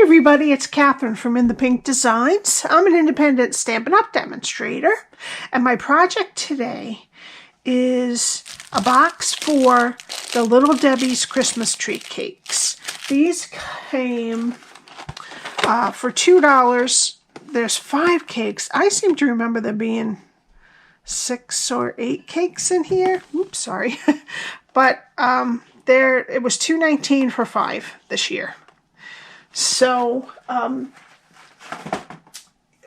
everybody, it's Catherine from In the Pink Designs. I'm an independent Stampin' Up! Demonstrator, and my project today is a box for the Little Debbie's Christmas Tree Cakes. These came for $2. There's 5 cakes. I seem to remember there being 6 or 8 cakes in here. Oops, sorry. But it was $2.19 for 5 this year. So,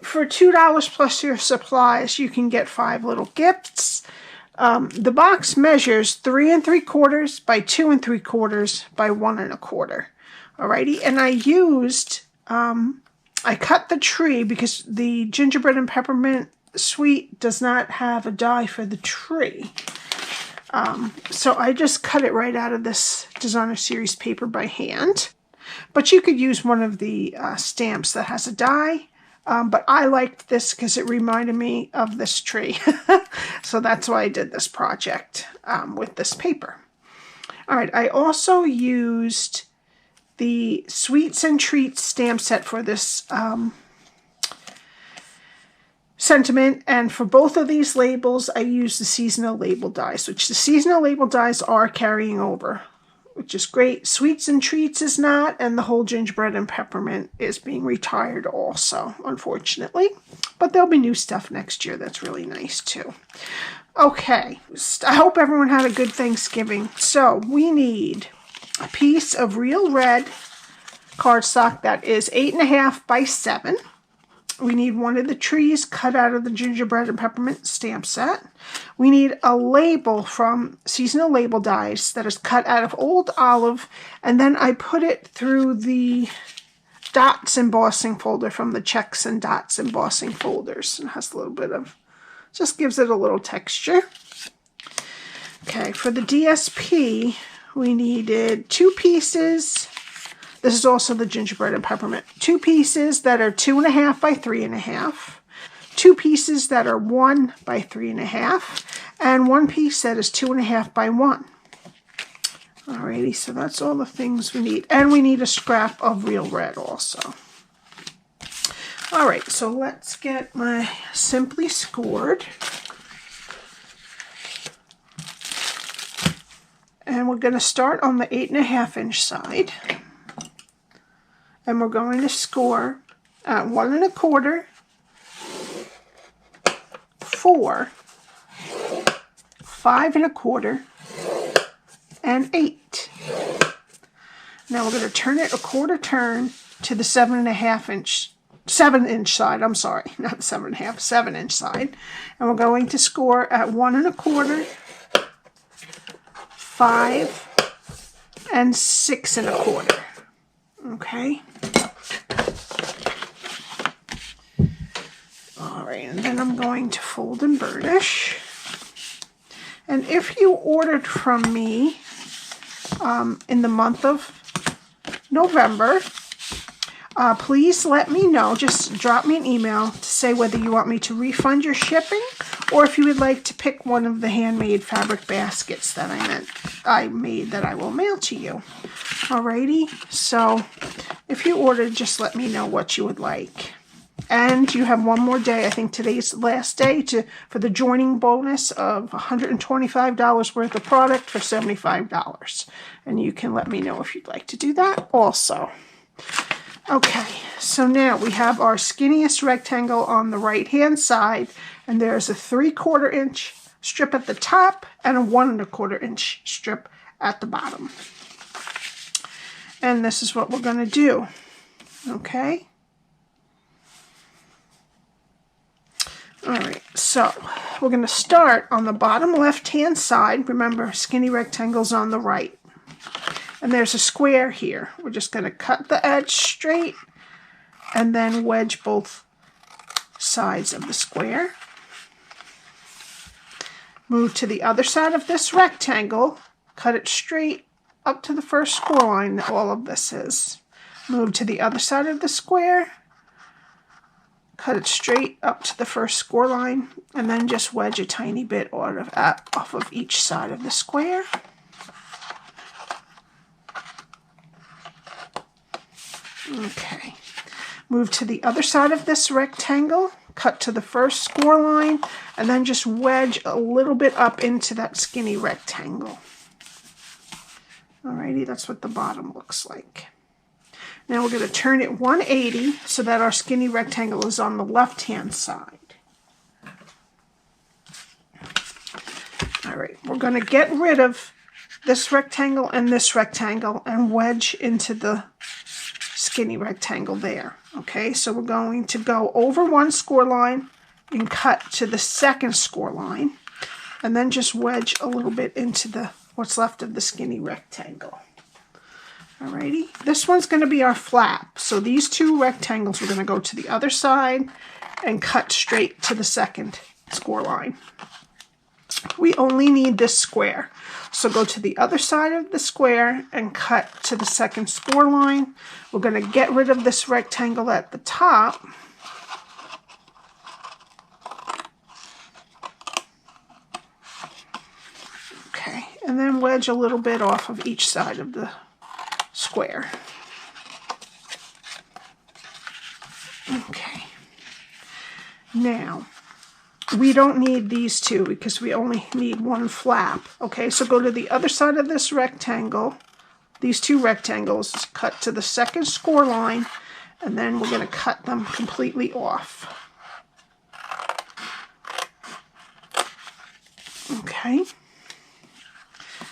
for $2 plus your supplies, you can get 5 little gifts. The box measures 3 3/4 by 2 3/4 by 1 1/4. Alrighty, and I cut the tree because the gingerbread and peppermint suite does not have a die for the tree. So I just cut it right out of this designer series paper by hand. But you could use one of the stamps that has a die. But I liked this because it reminded me of this tree. So that's why I did this project with this paper. Alright, I also used the Sweets and Treats stamp set for this sentiment, and for both of these labels I used the seasonal label dies, which the seasonal label dies are carrying over, which is great. Sweets and Treats is not, and the whole gingerbread and peppermint is being retired also, unfortunately. But there'll be new stuff next year that's really nice too. Okay, I hope everyone had a good Thanksgiving. So we need a piece of real red cardstock that is 8.5 by 7. We need one of the trees cut out of the gingerbread and peppermint stamp set. We need a label from Seasonal Label Dies that is cut out of old olive, and then I put it through the dots embossing folder from the checks and dots embossing folders. It has a little bit of, just gives it a little texture. Okay, for the DSP, we needed 2 pieces. This is also the gingerbread and peppermint. 2 pieces that are 2.5 by 3.5. 2 pieces that are 1 by 3.5. And 1 piece that is 2.5 by 1. Alrighty, so that's all the things we need. And we need a scrap of real red also. Alright, so let's get my Simply Scored. And we're going to start on the 8.5-inch side. And we're going to score at 1 1/4, 4, 5 1/4, and 8. Now we're going to turn it a quarter turn to the 7-inch side. I'm sorry, not 7.5, 7-inch side. And we're going to score at 1 1/4, 5, and 6 1/4. Okay. Alright, and then I'm going to fold and burnish. And if you ordered from me in the month of November, please let me know. Just drop me an email to say whether you want me to refund your shipping or if you would like to pick one of the handmade fabric baskets that I made that I will mail to you. Alrighty, so if you ordered, just let me know what you would like. And you have one more day. I think today's the last day for the joining bonus of $125 worth of product for $75. And you can let me know if you'd like to do that also. Okay, so now we have our skinniest rectangle on the right-hand side, and there's a 3/4 inch strip at the top and a 1 1/4 inch strip at the bottom. And this is what we're going to do. Okay. Alright, so we're going to start on the bottom left-hand side. Remember, skinny rectangle's on the right. And there's a square here. We're just going to cut the edge straight and then wedge both sides of the square. Move to the other side of this rectangle. Cut it straight up to the first score line that all of this is. Move to the other side of the square. Cut it straight up to the first score line, and then just wedge a tiny bit off of each side of the square. Okay. Move to the other side of this rectangle, cut to the first score line, and then just wedge a little bit up into that skinny rectangle. Alrighty, that's what the bottom looks like. Now we're going to turn it 180 so that our skinny rectangle is on the left-hand side. Alright, we're going to get rid of this rectangle and wedge into the skinny rectangle there. Okay, so we're going to go over one score line and cut to the second score line, and then just wedge a little bit into the what's left of the skinny rectangle. Alrighty, this one's going to be our flap. So these two rectangles, we're going to go to the other side and cut straight to the second score line. We only need this square. So go to the other side of the square and cut to the second score line. We're going to get rid of this rectangle at the top. Okay, and then wedge a little bit off of each side of the square. Okay. Now, we don't need these two because we only need one flap. Okay, so go to the other side of this rectangle, these two rectangles, cut to the second score line, and then we're going to cut them completely off. Okay.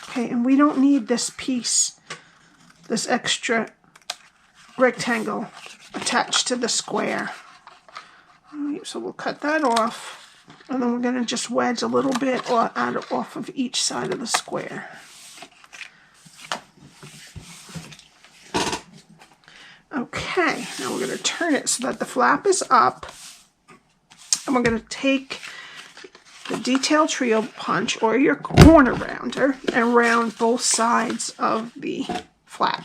Okay, and we don't need this piece, this extra rectangle attached to the square. All right, so we'll cut that off. And then we're going to just wedge a little bit off of each side of the square. Okay, now we're going to turn it so that the flap is up. And we're going to take the detail trio punch or your corner rounder and round both sides of the flap.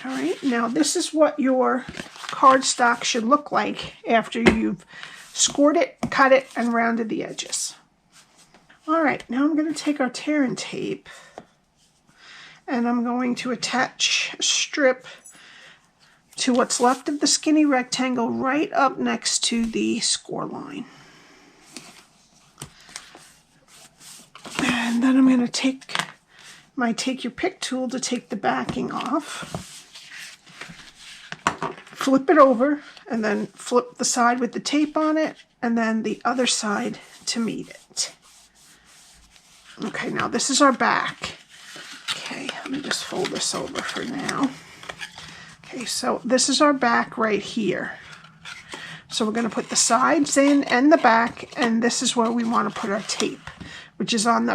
All right, now this is what your cardstock should look like after you've scored it, cut it, and rounded the edges. All right, now I'm going to take our tear and tape and I'm going to attach a strip to what's left of the skinny rectangle right up next to the score line. And then I'm going to take my take your pick tool to take the backing off. Flip it over and then flip the side with the tape on it and then the other side to meet it. Okay, now this is our back. Okay, let me just fold this over for now. Okay, so this is our back right here. So we're going to put the sides in and the back, and this is where we want to put our tape, which is on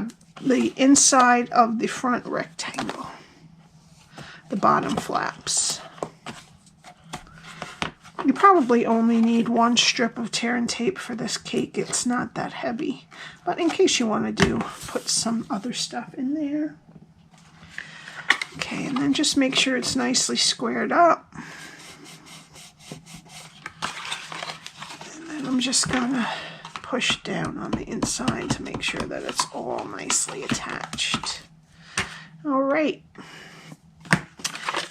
the inside of the front rectangle, the bottom flaps. You probably only need one strip of tear and tape for this cake. It's not that heavy. But in case you want to put some other stuff in there. Okay, and then just make sure it's nicely squared up. And then I'm just going to push down on the inside to make sure that it's all nicely attached. All right.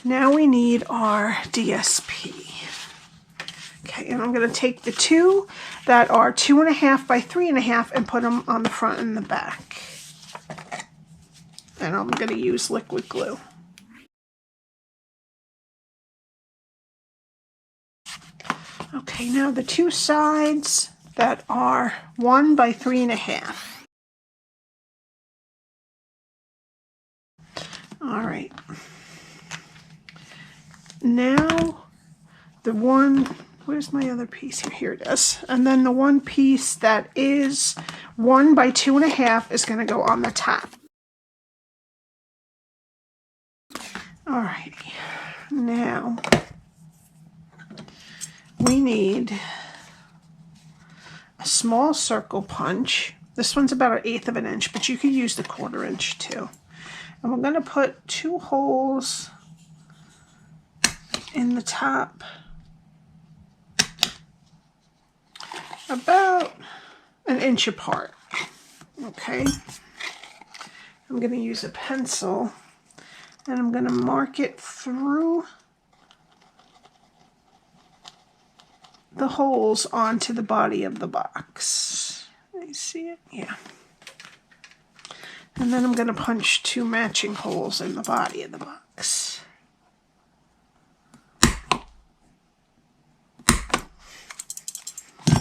Now we need our DSP. Okay, and I'm going to take the two that are 2.5 by 3.5 and put them on the front and the back. And I'm going to use liquid glue. Okay, now the two sides that are 1 by 3.5. All right. Now the one, where's my other piece here? Here it is. And then the one piece that is 1 by 2.5 is going to go on the top. Alrighty. Now we need a small circle punch. This one's about 1/8 of an inch, but you could use the 1/4 inch too. And we're going to put 2 holes in the top, about 1 inch apart. Okay, I'm going to use a pencil and I'm going to mark it through the holes onto the body of the box. You see it? Yeah. And then I'm going to punch 2 matching holes in the body of the box.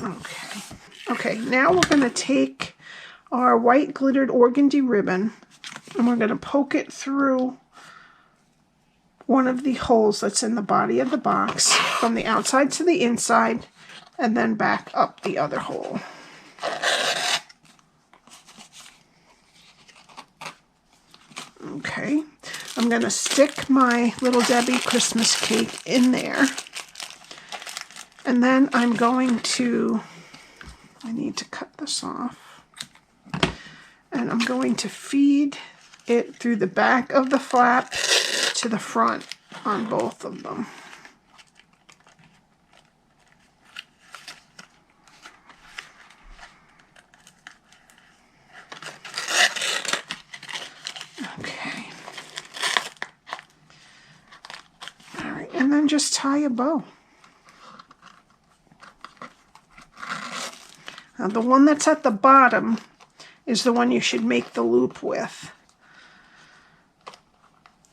Okay. Okay, now we're going to take our white glittered organdy ribbon and we're going to poke it through one of the holes that's in the body of the box from the outside to the inside and then back up the other hole. Okay, I'm going to stick my Little Debbie Christmas cake in there. And then I'm going to, I need to cut this off. And I'm going to feed it through the back of the flap to the front on both of them. Okay. All right, and then just tie a bow. Now the one that's at the bottom is the one you should make the loop with.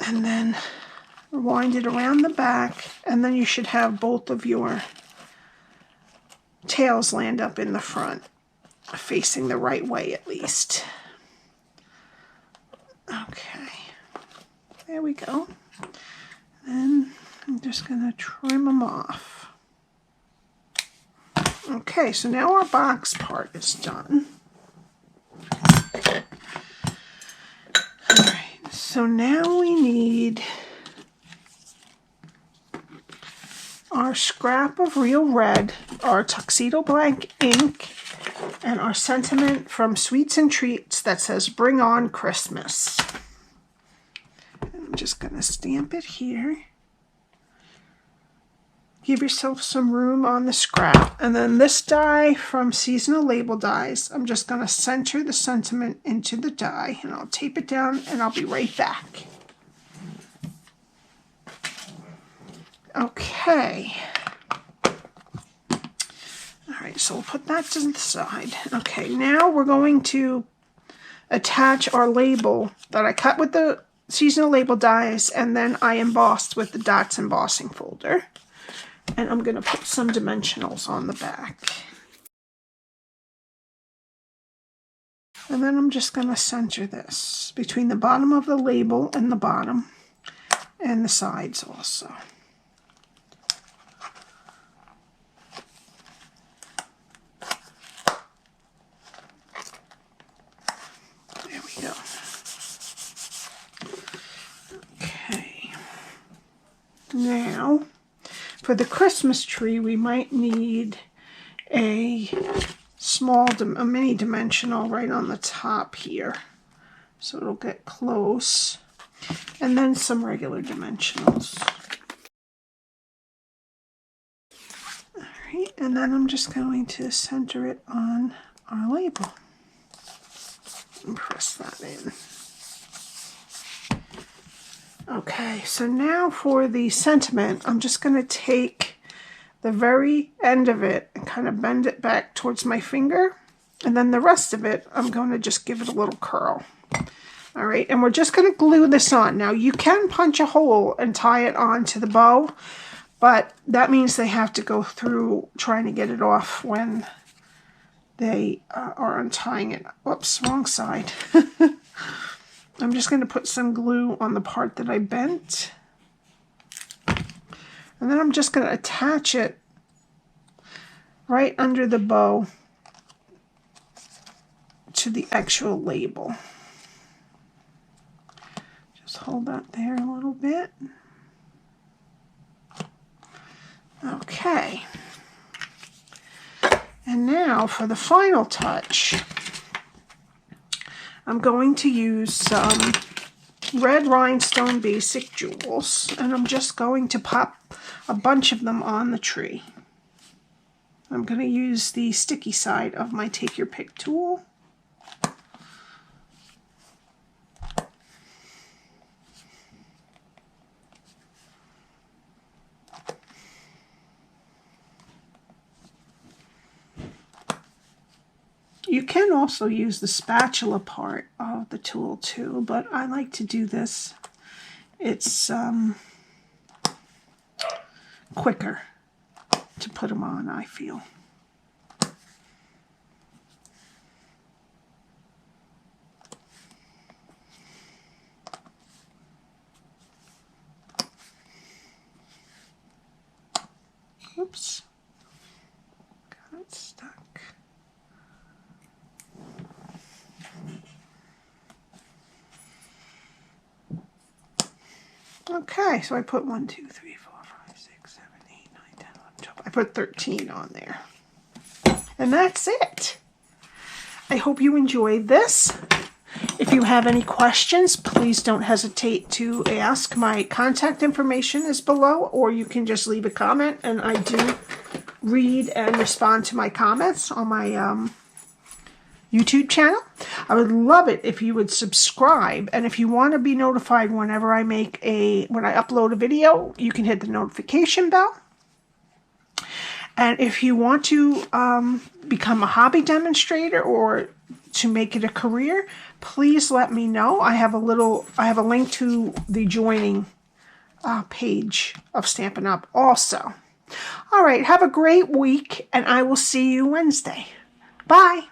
And then wind it around the back, and then you should have both of your tails land up in the front, facing the right way at least. Okay, there we go. Then I'm just going to trim them off. Okay, so now our box part is done. Alright, so now we need our scrap of real red, our Tuxedo Black Ink, and our sentiment from Sweets and Treats that says "Bring on Christmas." And I'm just going to stamp it here. Give yourself some room on the scrap. And then this die from Seasonal Label Dies, I'm just going to center the sentiment into the die, and I'll tape it down and I'll be right back. Okay. Alright, so we'll put that to the side. Okay, now we're going to attach our label that I cut with the Seasonal Label Dies and then I embossed with the Dots embossing folder. And I'm going to put some dimensionals on the back. And then I'm just going to center this between the bottom of the label and the bottom, and the sides also. There we go. Okay. Now, for the Christmas tree, we might need a a mini dimensional right on the top here, so it'll get close, and then some regular dimensionals. All right, and then I'm just going to center it on our label and press that in. Okay, so now for the sentiment, I'm just going to take the very end of it and kind of bend it back towards my finger, and then the rest of it, I'm going to just give it a little curl. All right, and we're just going to glue this on. Now, you can punch a hole and tie it onto the bow, but that means they have to go through trying to get it off when they are untying it. Whoops, wrong side. I'm just going to put some glue on the part that I bent. And then I'm just going to attach it right under the bow to the actual label. Just hold that there a little bit. Okay. And now for the final touch, I'm going to use some red rhinestone basic jewels, and I'm just going to pop a bunch of them on the tree. I'm going to use the sticky side of my Take Your Pick tool. You can also use the spatula part of the tool too, but I like to do this. It's quicker to put them on, I feel. Oops, got it stuck. Okay, so I put 1, 2, 3, 4, 5, 6, 7, 8, 9, 10, 11, 12. I put 13 on there. And that's it. I hope you enjoyed this. If you have any questions, please don't hesitate to ask. My contact information is below, or you can just leave a comment, and I do read and respond to my comments on my YouTube channel. I would love it if you would subscribe, and if you want to be notified whenever I when I upload a video, you can hit the notification bell. And if you want to become a hobby demonstrator or to make it a career, please let me know. I have a link to the joining page of Stampin' Up also. All right, have a great week, and I will see you Wednesday. Bye.